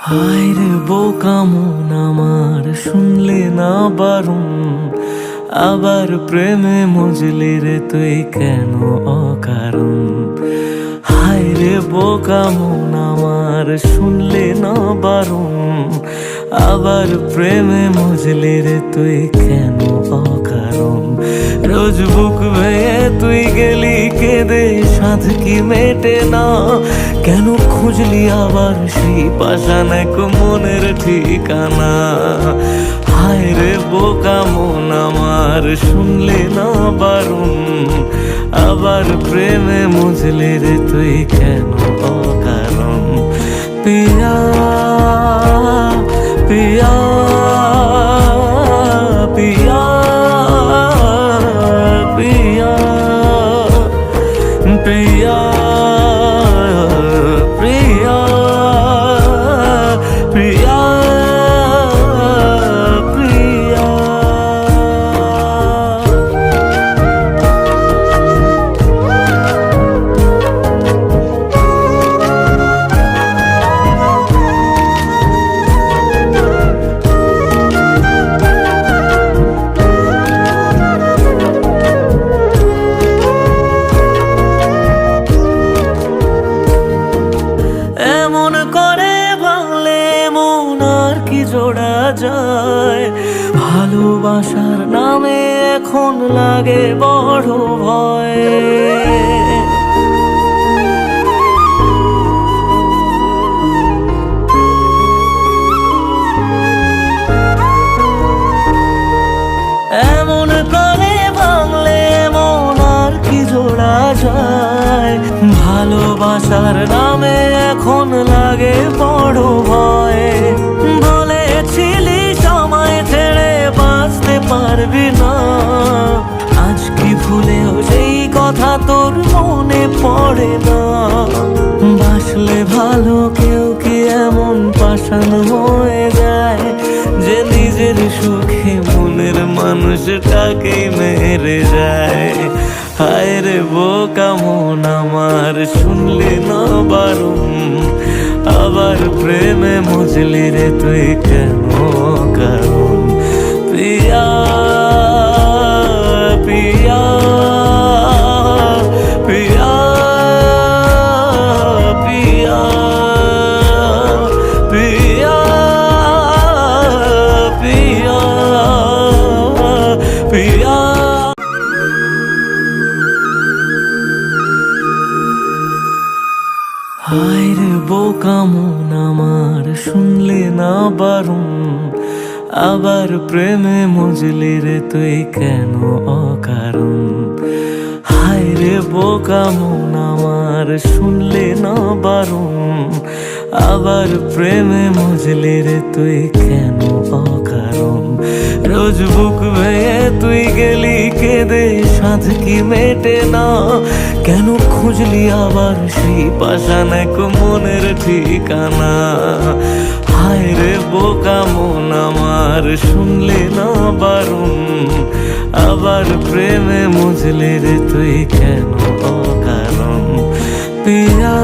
হায় রে বোকা মন আমার, শুনলে না বারণ, আবার প্রেমে মজলি রে তুই কেন অকারণ। হায় রে বোকা মন আমার, শুনলে না বারণ, আবার প্রেমে মজলি রে তুই কেন অকারণ। রোজ বুক ভেঙে তুই গেলি কেঁদে, সাধ কি মেটে না, কেন খুঁজলি আবার সেই পাষাণ এক মনের ঠিকানা। হায় রে বোকা মন আমার, শুনলে না বারণ, আবার প্রেমে মজলি রে তুই কেন অকারণ। পিয়া পিয়া পিয়া পিয়া পিয়া প্রিয়া প্রিয়া প্রিয়া। এমন করে ভাঙলে মন আর কি জোড়া যায়, ভালোবাসার নামে এখন লাগে বড় ভয়। এমন করে ভাঙলে মন আর কি জোড়া যায়, ভালোবাসার নামে এখন লাগে বড় ভয়। বলেছিলি সময় ছেড়ে বাঁচতে পারবি না, আজ কি ভুলেও সেই কথা তোর মনে পড়ে না। বাসলে ভালো কেউ কি এমন পাষাণ হয়ে যায়, যে নিজের সুখে মনের মানুষটাকে মেরে যায়। হায় রে বোকা মন আমার, শুনলে না বারণ, আবার প্রেমে মজলি রে তুই কেন কারণ। পিয়া পিয়া পিয়া পিয়া পিয়া পিয়া পিয়া। হায় রে বোকা মন আমার, শুনলে না বারণ, আবার প্রেমে মজলি রে তুই কেন অকারণ। হায় রে বোকা মন আমার, শুনলে না বারণ, আবার প্রেমে মজলি রে তুই কেন অকারণ। রোজ বুক ভেঙে তুই গেলি কেঁদে, সাধ কি মেটে না, কেন খুঁজলি আবার সেই পাষাণ এক মনের ঠিকানা। হায় রে বোকা মন আমার, শুনলে না বারণ, আবার প্রেমে মজলি রে তুই কেন অকারণ। পিয়া